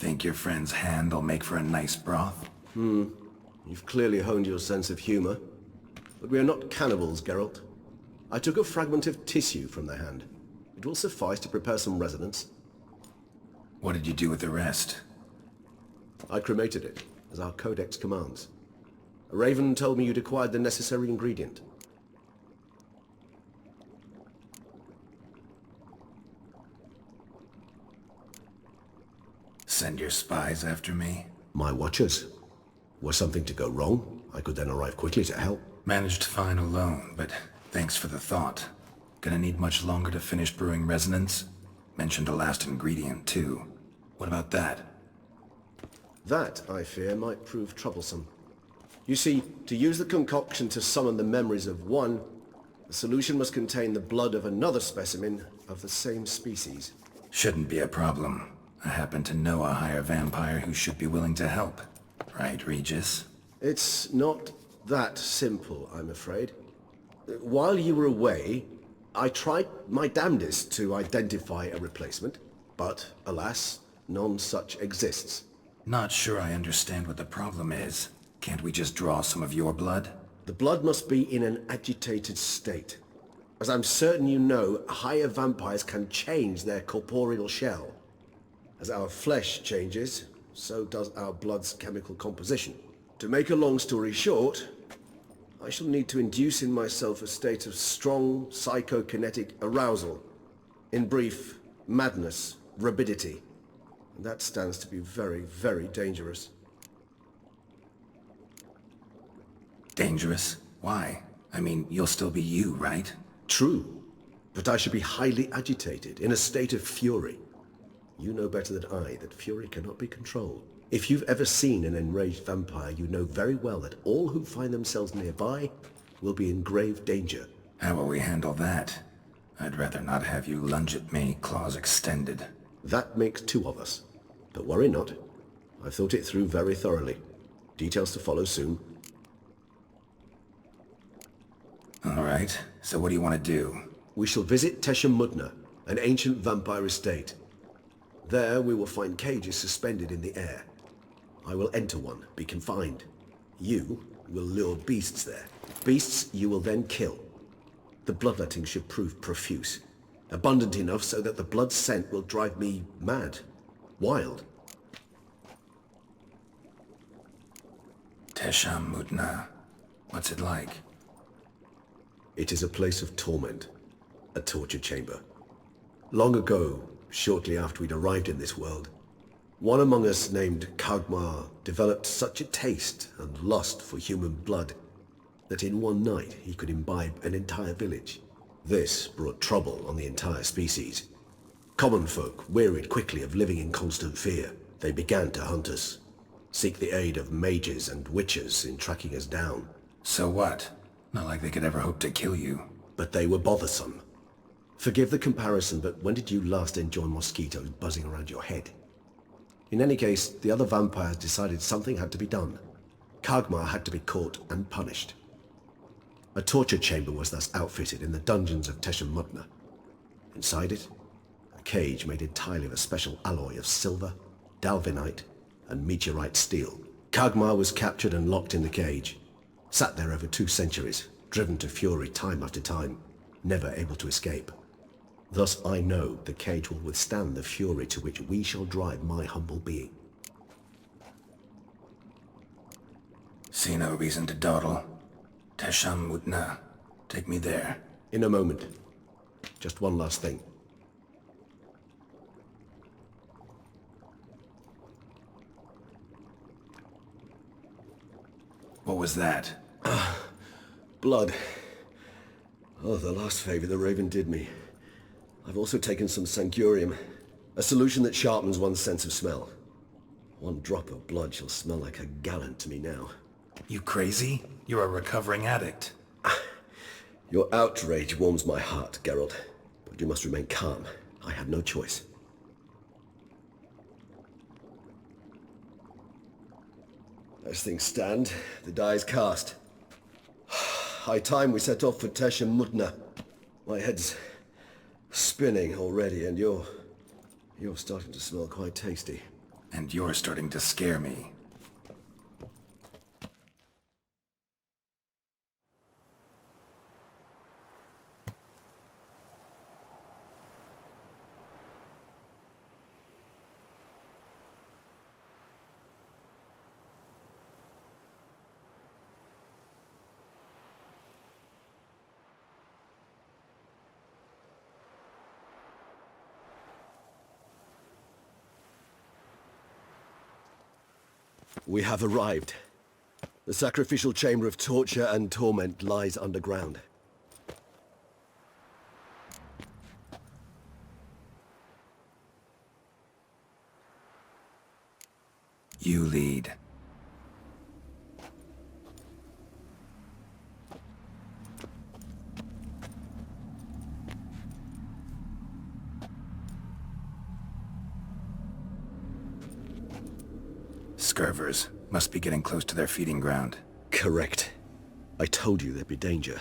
Think your friend's hand will make for a nice broth? You've clearly honed your sense of humor. But we are not cannibals, Geralt. I took a fragment of tissue from their hand. It will suffice to prepare some resonance. What did you do with the rest? I cremated it, as our codex commands. A raven told me you'd acquired the necessary ingredient. Send your spies after me? My watchers. Were something to go wrong, I could then arrive quickly to help. Managed fine alone, but thanks for the thought. Gonna need much longer to finish brewing resonance? Mentioned a last ingredient, too. What about that? That, I fear, might prove troublesome. You see, to use the concoction to summon the memories of one, the solution must contain the blood of another specimen of the same species. Shouldn't be a problem. I happen to know a higher vampire who should be willing to help. Right, Regis? It's not that simple, I'm afraid. While you were away, I tried my damnedest to identify a replacement, but alas, none such exists. Not sure I understand what the problem is. Can't we just draw some of your blood? The blood must be in an agitated state. As I'm certain you know, higher vampires can change their corporeal shell. As our flesh changes, so does our blood's chemical composition. To make a long story short, I shall need to induce in myself a state of strong psychokinetic arousal. In brief, madness, rabidity. And that stands to be very, very dangerous. Dangerous? Why? I mean, you'll still be you, right? True, but I should be highly agitated, in a state of fury. You know better than I that fury cannot be controlled. If you've ever seen an enraged vampire, you know very well that all who find themselves nearby will be in grave danger. How will we handle that? I'd rather not have you lunge at me, claws extended. That makes two of us. But worry not. I've thought it through very thoroughly. Details to follow soon. All right, so what do you want to do? We shall visit Tesha Mudna, an ancient vampire estate. There we will find cages suspended in the air. I will enter one, be confined. You will lure beasts there. Beasts you will then kill. The bloodletting should prove profuse. Abundant enough so that the blood scent will drive me mad. Wild. Tesha Mudna. What's it like? It is a place of torment. A torture chamber. Long ago, shortly after we'd arrived in this world, one among us named Kagmar developed such a taste and lust for human blood that in one night he could imbibe an entire village. This brought trouble on the entire species. Common folk wearied quickly of living in constant fear. They began to hunt us, seek the aid of mages and witches in tracking us down. So what? Not like they could ever hope to kill you. But they were bothersome. Forgive the comparison, but when did you last enjoy mosquitoes buzzing around your head? In any case, the other vampires decided something had to be done. Kagmar had to be caught and punished. A torture chamber was thus outfitted in the dungeons of Tesha Mudna. Inside it, a cage made entirely of a special alloy of silver, dalvinite, and meteorite steel. Kagmar was captured and locked in the cage. Sat there over 2 centuries, driven to fury time after time, never able to escape. Thus I know the cage will withstand the fury to which we shall drive my humble being. See no reason to dawdle. Tesha Mudna. Take me there. In a moment. Just one last thing. What was that? Blood. Oh, the last favor the Raven did me. I've also taken some Sancurium, a solution that sharpens one's sense of smell. One drop of blood shall smell like a gallon to me now. You crazy? You're a recovering addict. Your outrage warms my heart, Geralt. But you must remain calm. I have no choice. As things stand, the die is cast. High time we set off for Tesha Mudna. My head's spinning already, and you're starting to smell quite tasty. And you're starting to scare me. We have arrived. The sacrificial chamber of torture and torment lies underground. You lead. Scurvers must be getting close to their feeding ground. Correct. I told you there'd be danger.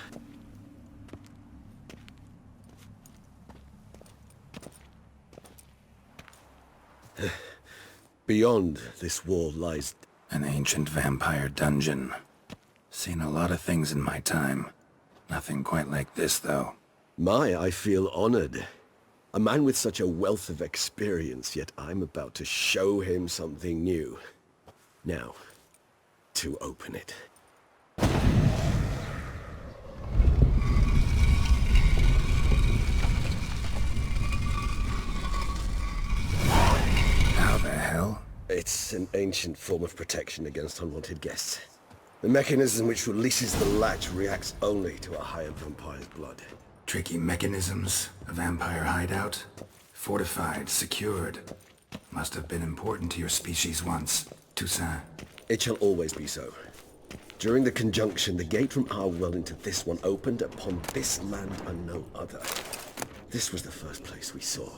Beyond this wall lies... An ancient vampire dungeon. Seen a lot of things in my time. Nothing quite like this, though. I feel honored. A man with such a wealth of experience, yet I'm about to show him something new. Now, to open it. How the hell? It's an ancient form of protection against unwanted guests. The mechanism which releases the latch reacts only to a higher vampire's blood. Tricky mechanisms, a vampire hideout. Fortified, secured. Must have been important to your species once, Toussaint. It shall always be so. During the conjunction, the gate from our world into this one opened upon this land and no other. This was the first place we saw.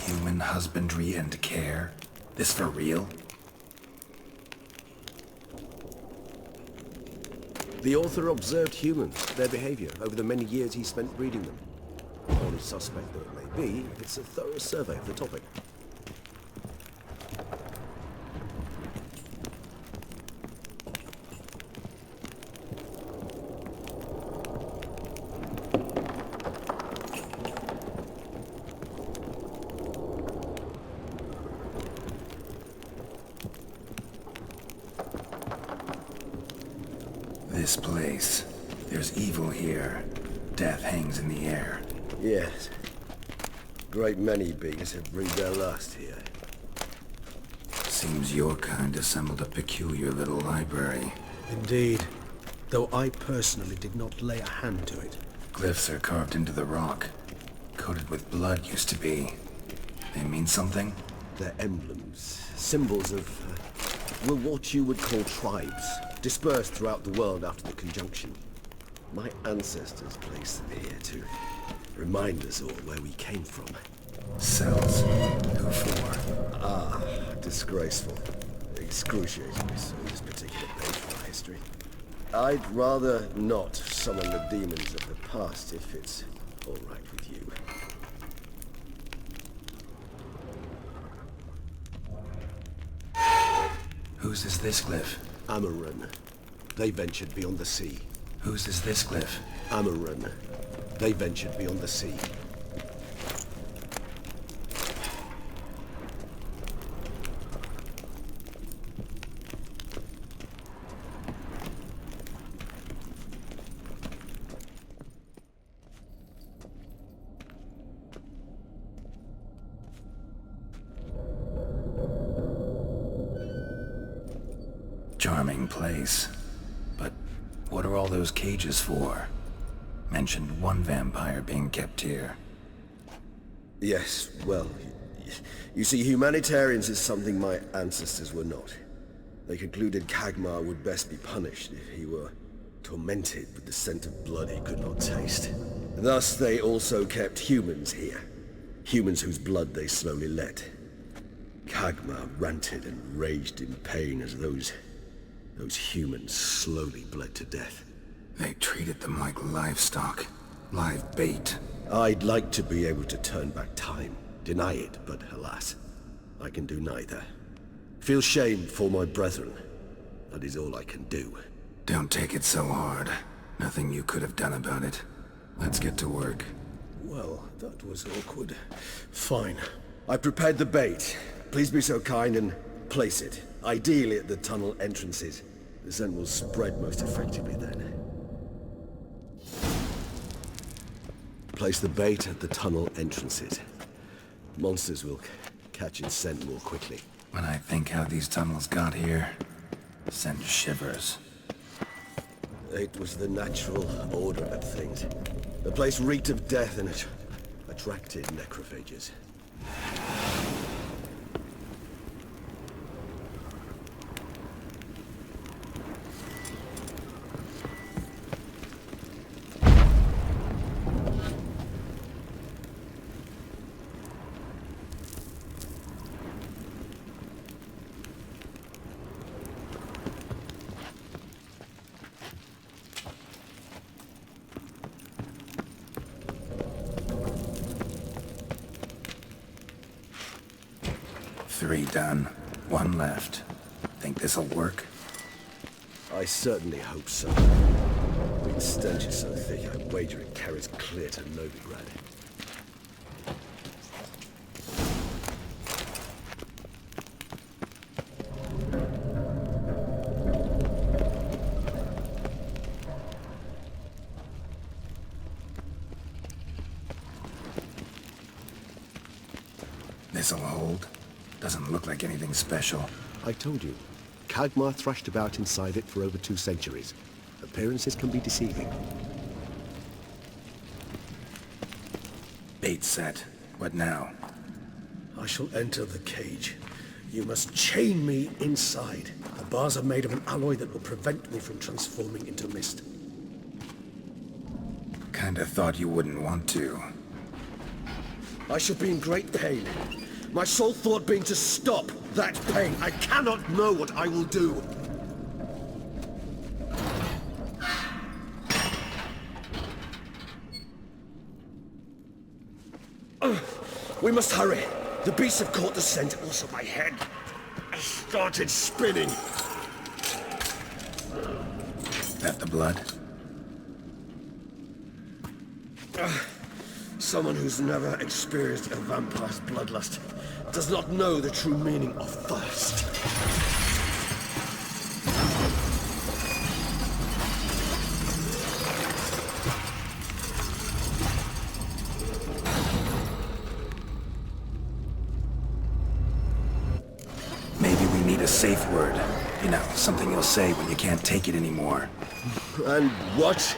Human husbandry and care? This for real? The author observed humans, their behavior, over the many years he spent reading them. Only suspect though it may be, it's a thorough survey of the topic. This place. There's evil here. Death hangs in the air. Yes. Great many beings have breathed their last here. Seems your kind assembled a peculiar little library. Indeed. Though I personally did not lay a hand to it. Glyphs are carved into the rock. Coated with blood used to be. They mean something? They're emblems, symbols of, well, what you would call tribes, dispersed throughout the world after the conjunction. My ancestors placed them here to remind us all where we came from. Cells. Who for? Ah, disgraceful. Excruciatingly so, this particular page of our history. I'd rather not summon the demons of the past if it's all right with you. Whose is this glyph? Amaran. They ventured beyond the sea. Whose is this glyph? Amaran. They ventured beyond the sea. Charming place. But what are all those cages for? Mentioned one vampire being kept here. Yes, well, you see, humanitarians is something my ancestors were not. They concluded Kagmar would best be punished if he were tormented with the scent of blood he could not taste. Thus, they also kept humans here. Humans whose blood they slowly let. Kagma ranted and raged in pain as those humans slowly bled to death. They treated them like livestock. Live bait. I'd like to be able to turn back time, deny it, but alas, I can do neither. Feel shame for my brethren. That is all I can do. Don't take it so hard. Nothing you could have done about it. Let's get to work. Well, that was awkward. Fine. I prepared the bait. Please be so kind and place it, ideally at the tunnel entrances. The scent will spread most effectively then. Place the bait at the tunnel entrances. Monsters will catch its scent more quickly. When I think how these tunnels got here, send shivers. It was the natural order of things. The place reeked of death and it attracted necrophages. Three done. One left. Think this'll work? I certainly hope so. The stench is so thick, I wager it carries clear to Novigrad. This'll hold. Doesn't look like anything special. I told you, Kagmar thrashed about inside it for over 2 centuries. Appearances can be deceiving. Bait set. What now? I shall enter the cage. You must chain me inside. The bars are made of an alloy that will prevent me from transforming into mist. Kinda thought you wouldn't want to. I shall be in great pain. My sole thought being to stop that pain. I cannot know what I will do. We must hurry. The beasts have caught the scent, also my head. I started spinning. That the blood? Someone who's never experienced a vampire's bloodlust does not know the true meaning of thirst. Maybe we need a safe word. You know, something you'll say when you can't take it anymore. And what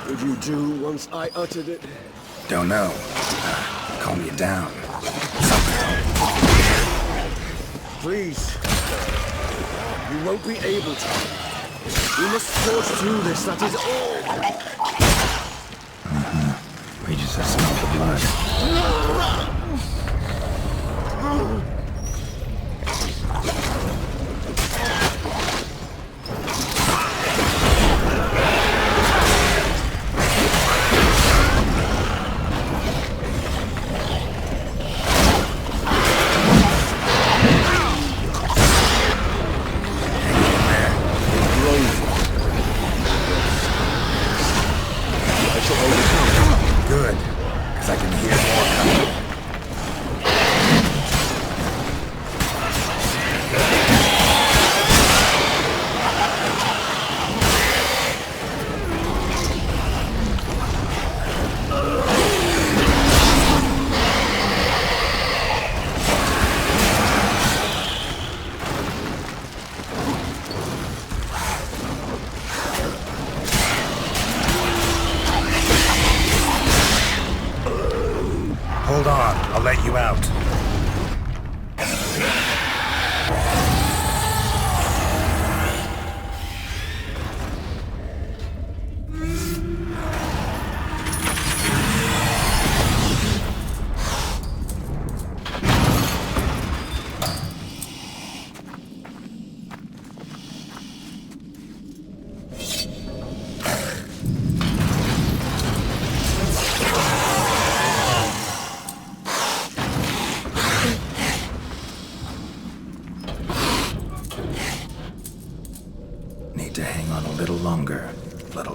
would you do once I uttered it? Don't know. Calm you down. Please. You won't be able to. We must forge through this, that is all. We just have smelled the blood. Good, because I can hear more coming. Hold on, I'll let you out.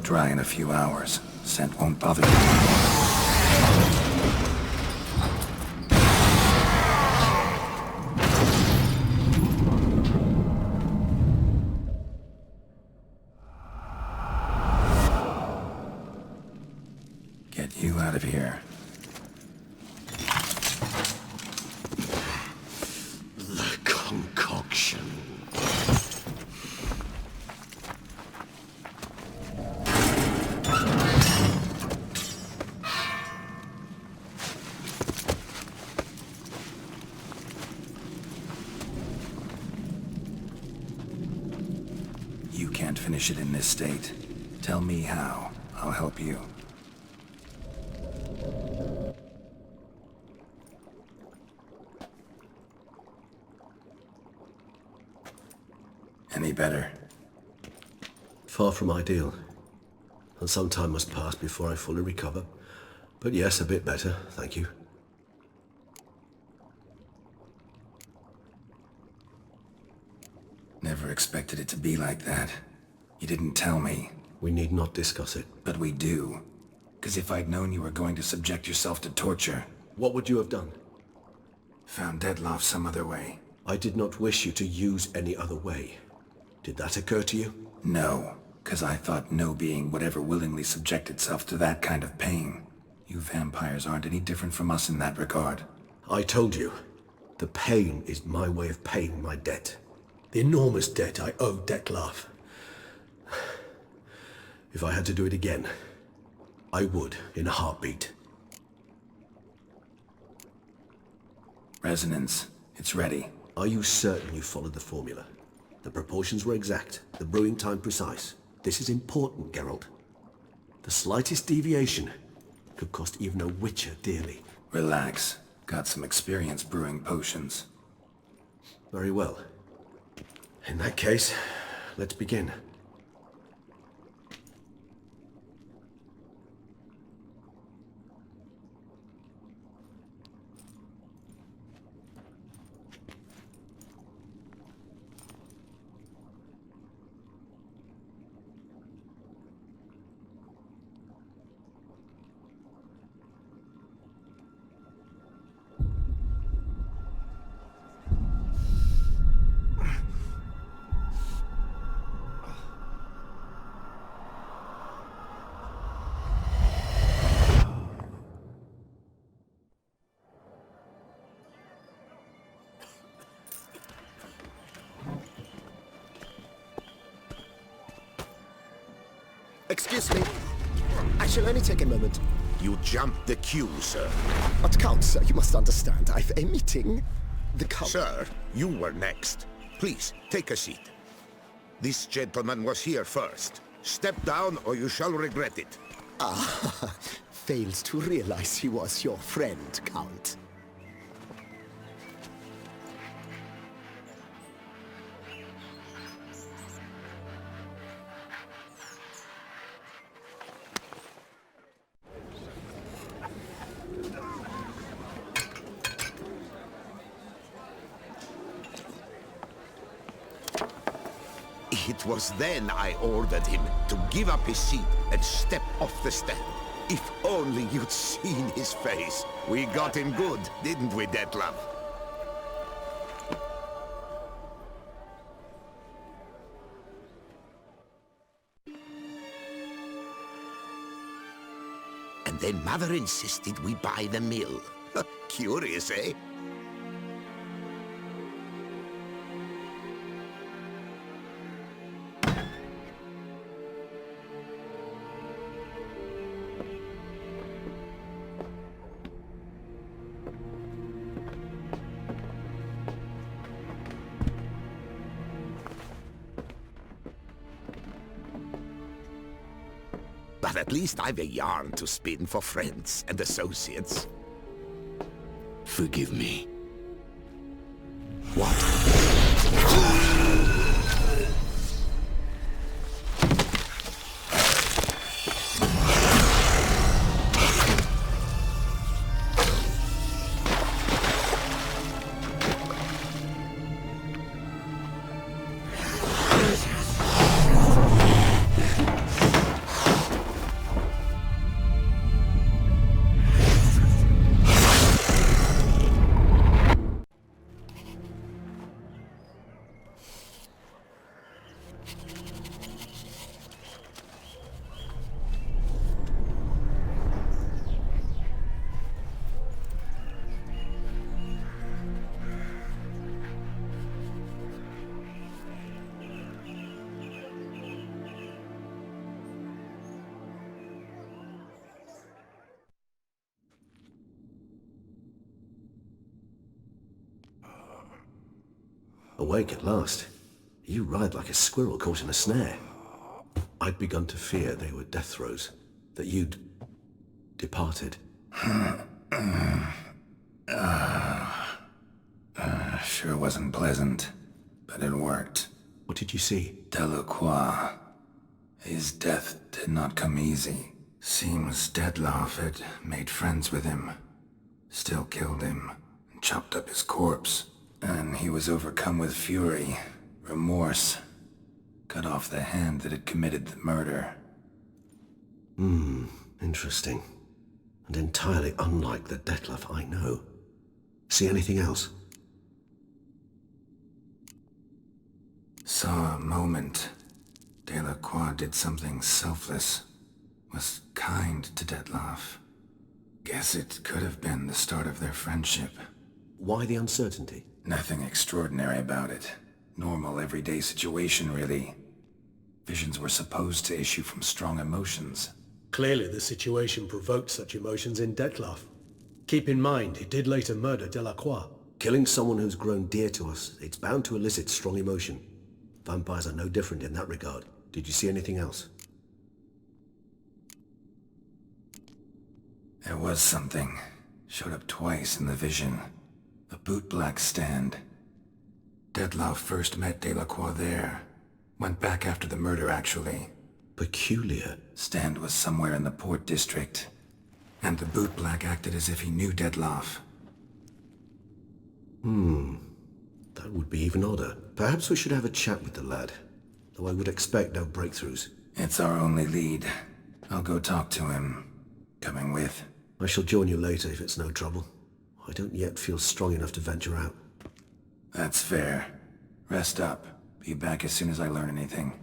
dry in a few hours. Scent won't bother you. Get you out of here. The concoction. You can't finish it in this state. Tell me how. I'll help you. Any better? Far from ideal. And some time must pass before I fully recover. But yes, a bit better, thank you. Never expected it to be like that. You didn't tell me. We need not discuss it. But we do. 'Cause if I'd known you were going to subject yourself to torture... What would you have done? Found Dettlaff some other way. I did not wish you to use any other way. Did that occur to you? No, 'cause I thought no being would ever willingly subject itself to that kind of pain. You vampires aren't any different from us in that regard. I told you. The pain is my way of paying my debt. The enormous debt I owe Dettlaff. If I had to do it again, I would in a heartbeat. Resonance. It's ready. Are you certain you followed the formula? The proportions were exact, the brewing time precise. This is important, Geralt. The slightest deviation could cost even a witcher dearly. Relax. Got some experience brewing potions. Very well. In that case, let's begin. Excuse me. I shall only take a moment. You jumped the queue, sir. But Count, sir, you must understand. I've a meeting. The Count... Sir, you were next. Please, take a seat. This gentleman was here first. Step down or you shall regret it. Ah, fails to realize he was your friend, Count. It was then I ordered him to give up his seat and step off the stand. If only you'd seen his face. We got him good, didn't we, Dettlaff? And then Mother insisted we buy the mill. Curious, eh? But at least I've a yarn to spin for friends and associates. Forgive me. What? Awake at last. You ride like a squirrel caught in a snare. I'd begun to fear they were death throes, that you'd departed. Sure wasn't pleasant, but it worked. What did you see? Delacroix. His death did not come easy. Seems Detlaff had made friends with him. Still killed him, and chopped up his corpse. And he was overcome with fury, remorse. Cut off the hand that had committed the murder. Interesting. And entirely unlike the Detlaff I know. See anything else? Saw a moment. Delacroix did something selfless. Was kind to Detlaff. Guess it could have been the start of their friendship. Why the uncertainty? Nothing extraordinary about it. Normal, everyday situation, really. Visions were supposed to issue from strong emotions. Clearly the situation provoked such emotions in Detlaff. Keep in mind, he did later murder Delacroix. Killing someone who's grown dear to us, it's bound to elicit strong emotion. Vampires are no different in that regard. Did you see anything else? There was something. Showed up twice in the vision. A bootblack stand. Detlaff first met Delacroix there. Went back after the murder, actually. Peculiar. Stand was somewhere in the Port District. And the bootblack acted as if he knew Detlaff. That would be even odder. Perhaps we should have a chat with the lad. Though I would expect no breakthroughs. It's our only lead. I'll go talk to him. Coming with? I shall join you later if it's no trouble. I don't yet feel strong enough to venture out. That's fair. Rest up. Be back as soon as I learn anything.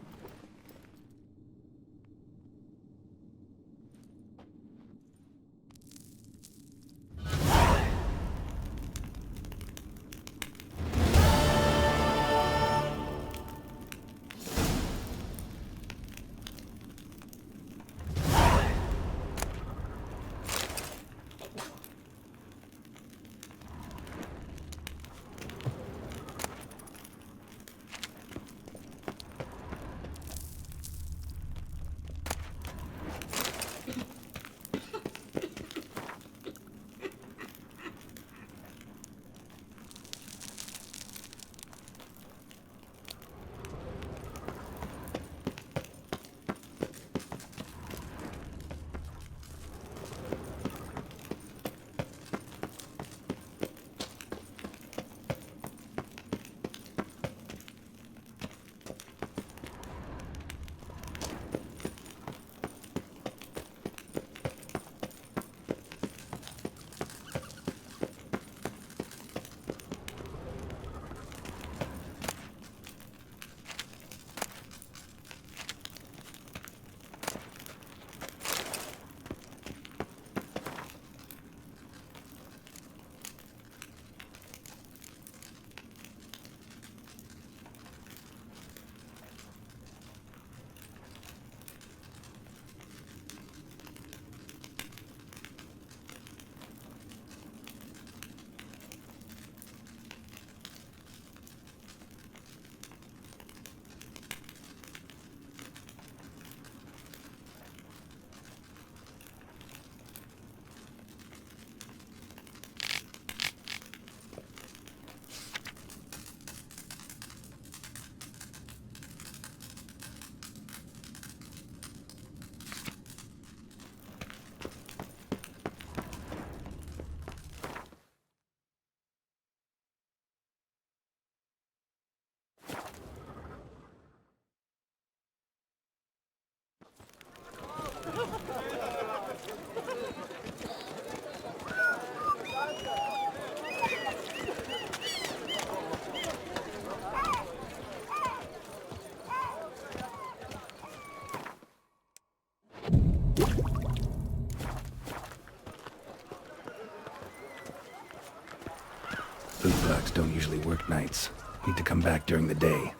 Bootblacks don't usually work nights. Need to come back during the day.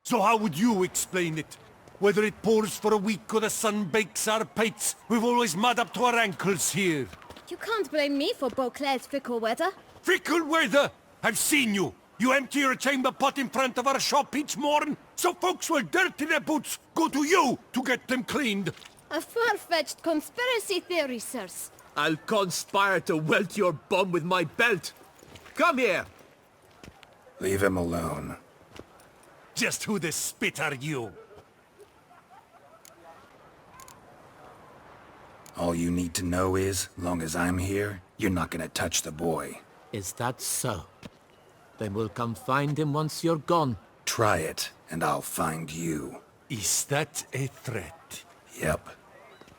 So how would you explain it? Whether it pours for a week or the sun bakes our pates, we've always mud up to our ankles here. You can't blame me for Beauclair's fickle weather. Fickle weather! I've seen you! You empty your chamber pot in front of our shop each morn, so folks will dirty their boots, go to you to get them cleaned. A far-fetched conspiracy theory, sirs. I'll conspire to welt your bum with my belt. Come here! Leave him alone. Just who the spit are you? All you need to know is, long as I'm here, you're not gonna touch the boy. Is that so? Then we'll come find him once you're gone. Try it, and I'll find you. Is that a threat? Yep.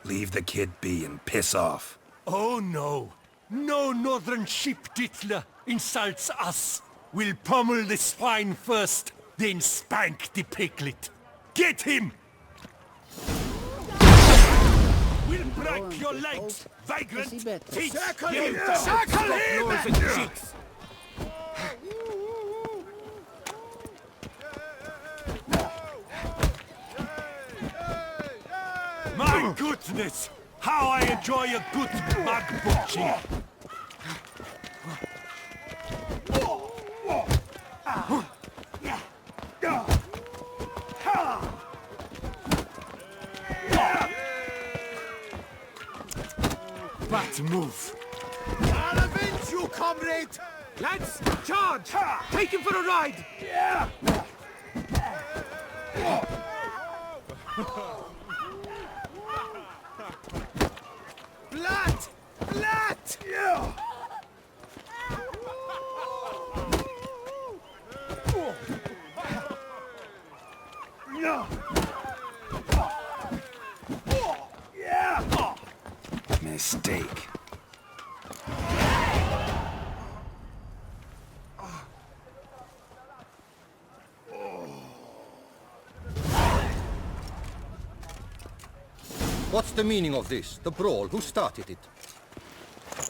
Leave the kid be and piss off. Oh no. No northern sheep dittler insults us. We'll pummel the swine first, then spank the piglet. Get him! We'll break your legs, vagrant! Teach him! Circle him! My goodness! How I enjoy a good mug butching! But move! I'll avenge you, comrade! Lads, charge! Take him for a ride! Blood! Blood! Mistake. What's the meaning of this? The brawl? Who started it?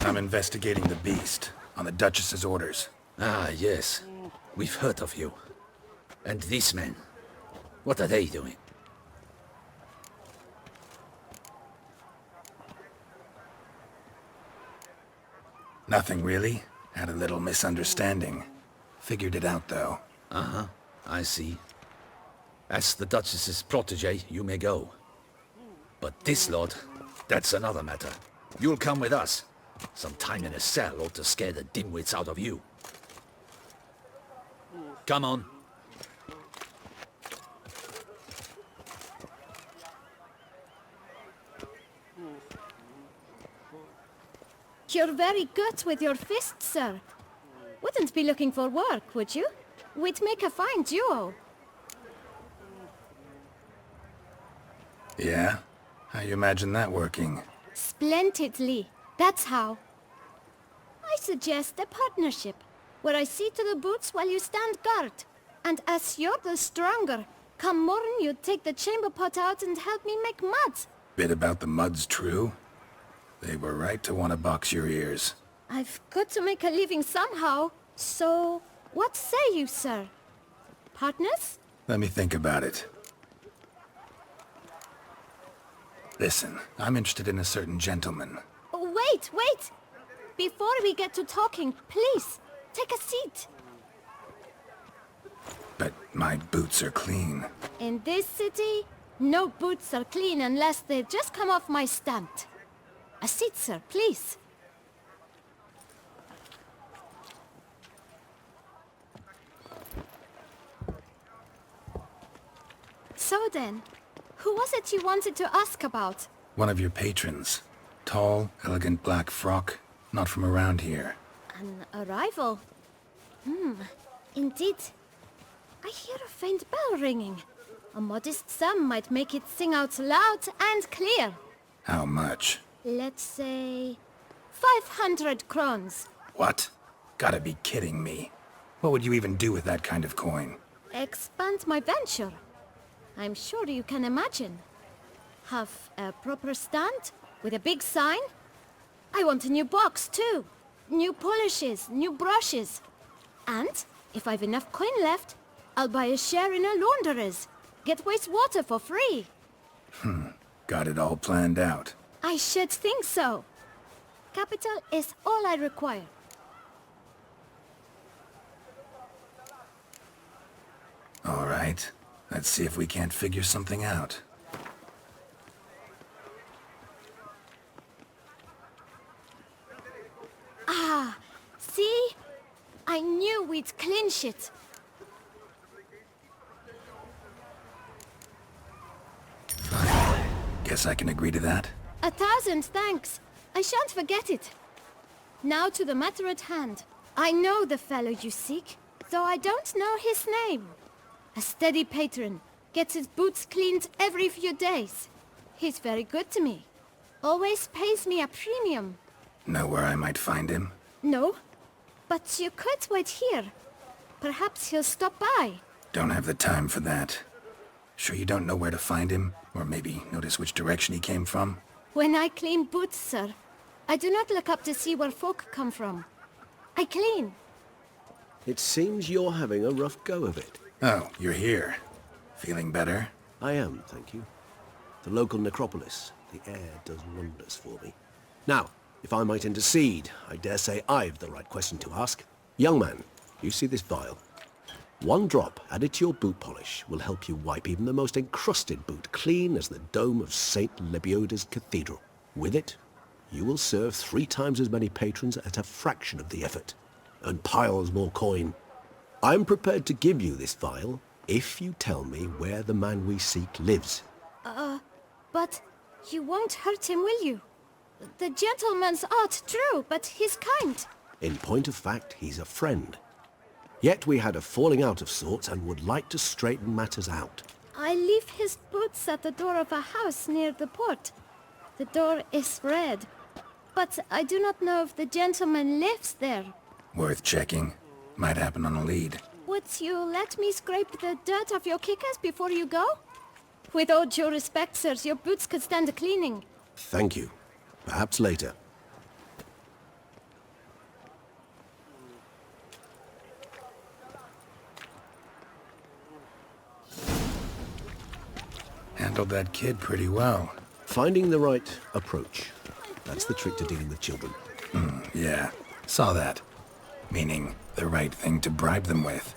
I'm investigating the beast, on the Duchess's orders. Ah, yes. We've heard of you. And these men, what are they doing? Nothing really. Had a little misunderstanding. Figured it out, though. Uh-huh, I see. As the Duchess's protege, you may go. But this lot, that's another matter. You'll come with us. Some time in a cell ought to scare the dimwits out of you. Come on. You're very good with your fists, sir. Wouldn't be looking for work, would you? We'd make a fine duo. Yeah? How you imagine that working? Splendidly. That's how. I suggest a partnership, where I see to the boots while you stand guard. And as you're the stronger, come morn you take the chamber pot out and help me make mud. Bit about the mud's true? They were right to want to box your ears. I've got to make a living somehow, so what say you, sir? Partners? Let me think about it. Listen, I'm interested in a certain gentleman. Oh, wait! Before we get to talking, please, take a seat. But my boots are clean. In this city, no boots are clean unless they've just come off my stamp. A seat, sir, please. So then, who was it you wanted to ask about? One of your patrons. Tall, elegant black frock. Not from around here. An arrival? Indeed. I hear a faint bell ringing. A modest sum might make it sing out loud and clear. How much? Let's say 500 crowns. What? Gotta be kidding me. What would you even do with that kind of coin? Expand my venture. I'm sure you can imagine. Have a proper stand with a big sign. I want a new box too. New polishes, new brushes. And if I've enough coin left, I'll buy a share in a launderer's. get wastewater for free. Got it all planned out. I should think so. Capital is all I require. All right. Let's see if we can't figure something out. Ah, see? I knew we'd clinch it. Fine. Guess I can agree to that. 1,000 thanks. I shan't forget it. Now to the matter at hand. I know the fellow you seek, though I don't know his name. A steady patron, gets his boots cleaned every few days. He's very good to me. Always pays me a premium. Know where I might find him? No, but you could wait here. Perhaps he'll stop by. Don't have the time for that. Sure you don't know where to find him? Or maybe notice which direction he came from? When I clean boots, sir, I do not look up to see where folk come from. I clean. It seems you're having a rough go of it. Oh, you're here. Feeling better? I am, thank you. The local necropolis. The air does wonders for me. Now, if I might intercede, I dare say I've the right question to ask. Young man, you see this vial? One drop added to your boot polish will help you wipe even the most encrusted boot clean as the dome of St. Lebioda's Cathedral. With it, you will serve 3 times as many patrons at a fraction of the effort, and piles more coin. I'm prepared to give you this vial if you tell me where the man we seek lives. But you won't hurt him, will you? The gentleman's art, true, but he's kind. In point of fact, he's a friend. Yet we had a falling out of sorts and would like to straighten matters out. I leave his boots at the door of a house near the port. The door is red, but I do not know if the gentleman lives there. Worth checking. Might happen on a lead. Would you let me scrape the dirt off your kickers before you go? With all due respect, sirs, your boots could stand a cleaning. Thank you. Perhaps later. Handled that kid pretty well. Finding the right approach. That's the trick to dealing with children. Yeah, saw that. Meaning, the right thing to bribe them with.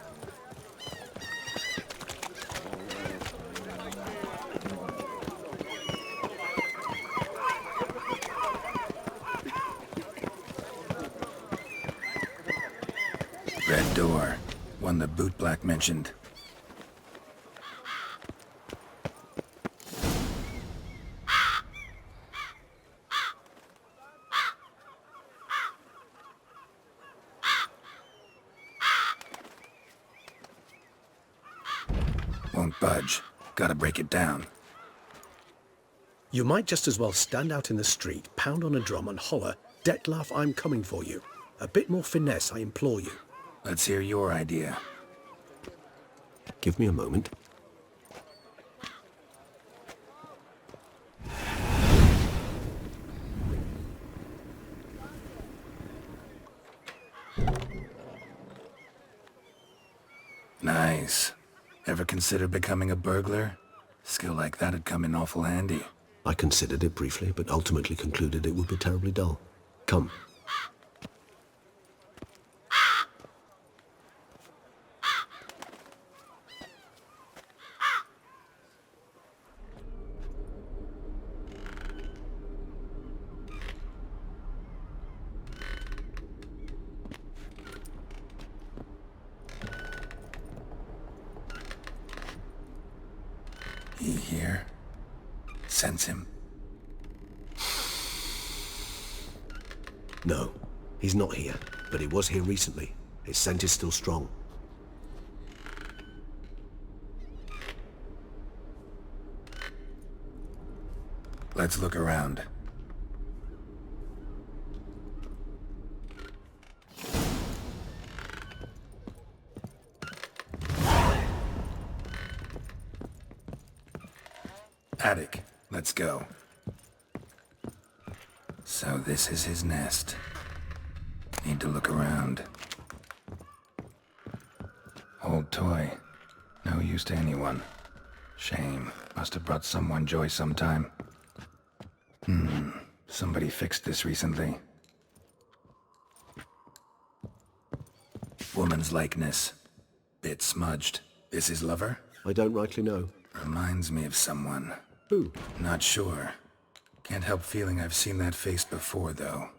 Red door. One the bootblack mentioned. Won't budge. Gotta break it down. You might just as well stand out in the street, pound on a drum and holler, "Detlef, I'm coming for you." A bit more finesse, I implore you. Let's hear your idea. Give me a moment. Nice. Ever considered becoming a burglar? Skill like that'd come in awful handy. I considered it briefly, but ultimately concluded it would be terribly dull. Come. He here? Sense him? No, he's not here, but he was here recently. His scent is still strong. Let's look around. Attic. Let's go. So this is his nest. Need to look around. Old toy. No use to anyone. Shame. Must have brought someone joy sometime. Somebody fixed this recently. Woman's likeness. Bit smudged. This his lover? I don't rightly know. Reminds me of someone. Who? Not sure. Can't help feeling I've seen that face before, though.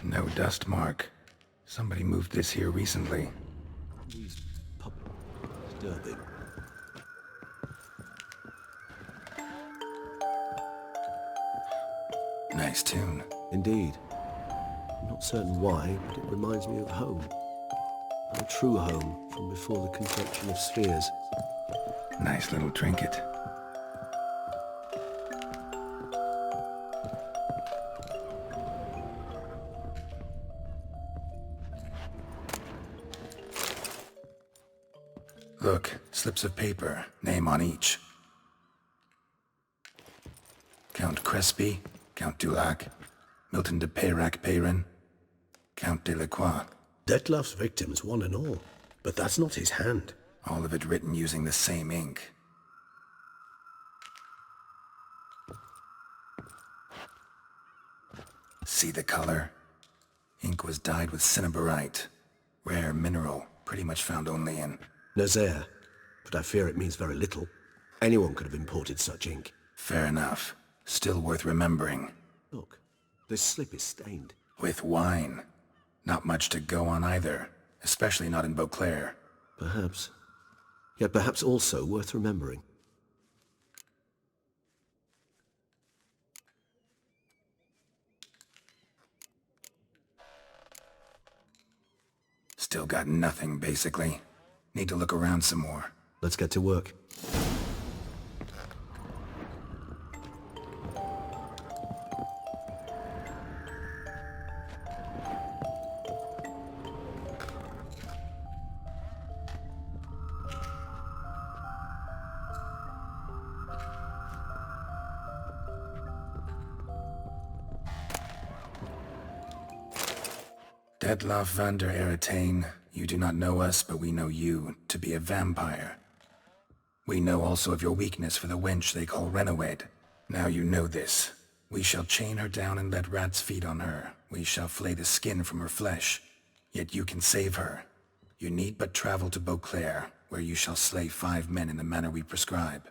No dust mark. Somebody moved this here recently. Disturbing. Nice tune. Indeed. I'm not certain why, but it reminds me of home. Our true home from before the conjunction of spheres. Nice little trinket. Look, slips of paper, name on each. Count Crespi, Count Dulac, Milton de Peyrac-Peyrin, Count Delacroix. Detlef's victims, one and all. But that's not his hand. All of it written using the same ink. See the color? Ink was dyed with cinnabarite. Rare mineral, pretty much found only in... Nazaire, but I fear it means very little. Anyone could have imported such ink. Fair enough. Still worth remembering. Look, this slip is stained. With wine. Not much to go on either, especially not in Beauclair. Perhaps. Yet perhaps also worth remembering. Still got nothing, basically. Need to look around some more. Let's get to work. Detlaff van der Eretain, you do not know us, but we know you to be a vampire. We know also of your weakness for the wench they call Renawed. Now you know this. We shall chain her down and let rats feed on her. We shall flay the skin from her flesh. Yet you can save her. You need but travel to Beauclair, where you shall slay 5 men in the manner we prescribe.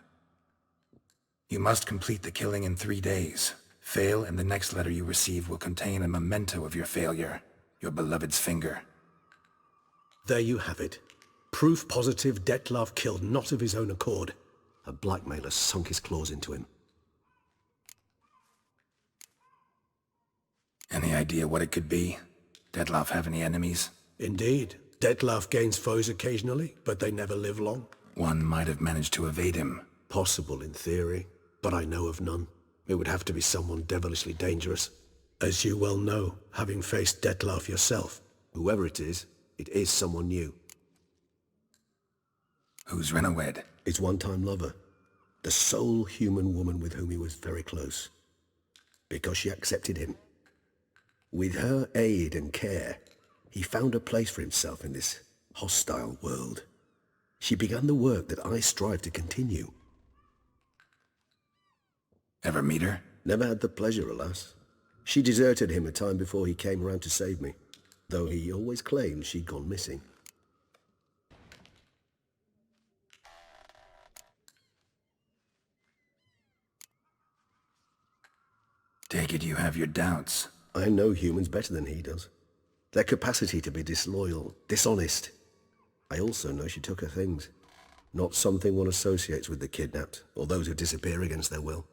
You must complete the killing in 3 days. Fail, and the next letter you receive will contain a memento of your failure. Your beloved's finger. There you have it. Proof positive Detlaff killed not of his own accord. A blackmailer sunk his claws into him. Any idea what it could be? Detlaff have any enemies? Indeed. Detlaff gains foes occasionally, but they never live long. One might have managed to evade him. Possible in theory, but I know of none. It would have to be someone devilishly dangerous. As you well know, having faced Detlaff yourself. Whoever it is someone new. Who's Renawed? His one-time lover. The sole human woman with whom he was very close. Because she accepted him. With her aid and care, he found a place for himself in this hostile world. She began the work that I strive to continue. Ever meet her? Never had the pleasure, alas. She deserted him a time before he came around to save me, though he always claimed she'd gone missing. Take it you have your doubts. I know humans better than he does. Their capacity to be disloyal, dishonest. I also know she took her things. Not something one associates with the kidnapped, or those who disappear against their will.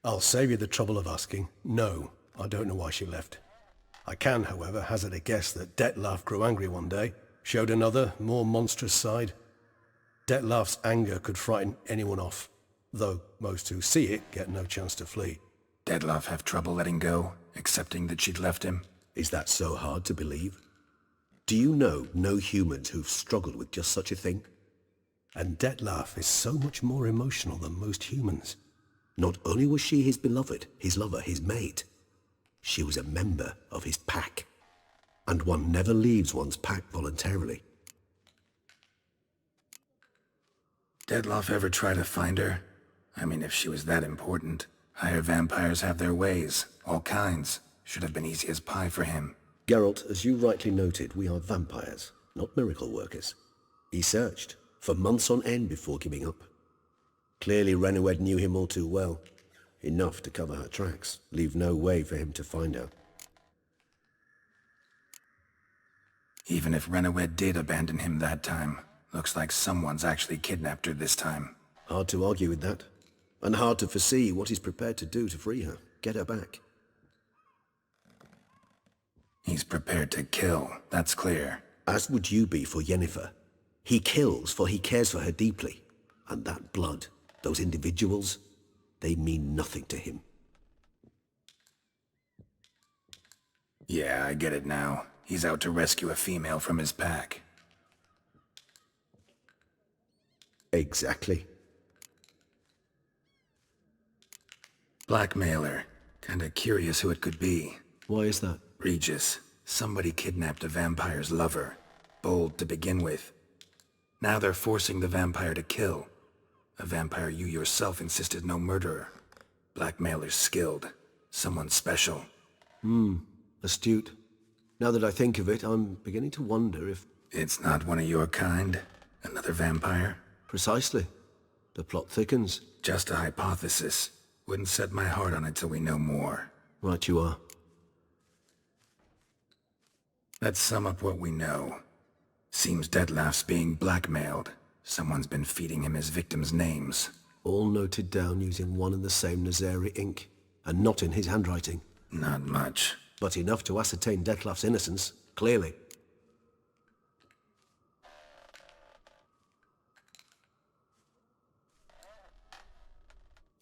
I'll save you the trouble of asking. No, I don't know why she left. I can, however, hazard a guess that Detlaff grew angry one day, showed another, more monstrous side. Detlaff's anger could frighten anyone off, though most who see it get no chance to flee. Detlaff have trouble letting go, accepting that she'd left him? Is that so hard to believe? Do you know no humans who've struggled with just such a thing? And Detlaff is so much more emotional than most humans. Not only was she his beloved, his lover, his mate, She was a member of his pack. And one never leaves one's pack voluntarily. Dettlaff ever try to find her? I mean, if she was that important. Higher vampires have their ways, all kinds. Should have been easy as pie for him. Geralt, as you rightly noted, we are vampires, not miracle workers. He searched, for months on end before giving up. Clearly Renoued knew him all too well. Enough to cover her tracks, leave no way for him to find her. Even if Renoued did abandon him that time, looks like someone's actually kidnapped her this time. Hard to argue with that. And hard to foresee what he's prepared to do to free her, get her back. He's prepared to kill, that's clear. As would you be for Yennefer. He kills for he cares for her deeply. And that blood, those individuals, they mean nothing to him. Yeah, I get it now. He's out to rescue a female from his pack. Exactly. Blackmailer. Kinda curious who it could be. Why is that? Regis. Somebody kidnapped a vampire's lover. Bold to begin with. Now they're forcing the vampire to kill. A vampire you yourself insisted no murderer. Blackmailer's skilled. Someone special. Astute. Now that I think of it, I'm beginning to wonder if... It's not one of your kind? Another vampire? Precisely. The plot thickens. Just a hypothesis. Wouldn't set my heart on it till we know more. Right you are. Let's sum up what we know. Seems Dettlaff's being blackmailed. Someone's been feeding him his victims' names. All noted down using one and the same Nazeri ink, and not in his handwriting. Not much. But enough to ascertain Dettlaff's innocence, clearly.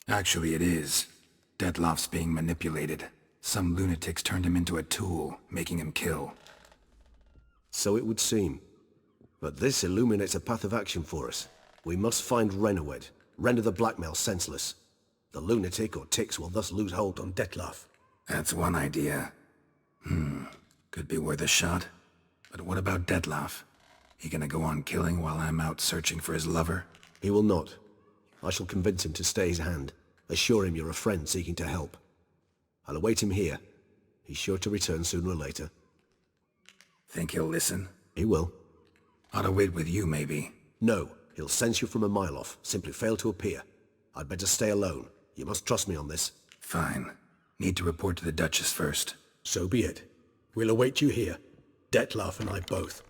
Actually, it is. Dettlaff's being manipulated. Some lunatics turned him into a tool, making him kill. So it would seem. But this illuminates a path of action for us. We must find Renoued, render the blackmail senseless. The lunatic or ticks will thus lose hold on Dettlaff. That's one idea. Could be worth a shot. But what about Dettlaff? He gonna go on killing while I'm out searching for his lover? He will not. I shall convince him to stay his hand. Assure him you're a friend seeking to help. I'll await him here. He's sure to return sooner or later. Think he'll listen? He will. Ought to wait with you, maybe. No, he'll sense you from a mile off. Simply fail to appear. I'd better stay alone. You must trust me on this. Fine. Need to report to the Duchess first. So be it. We'll await you here. Dettlaff and I both.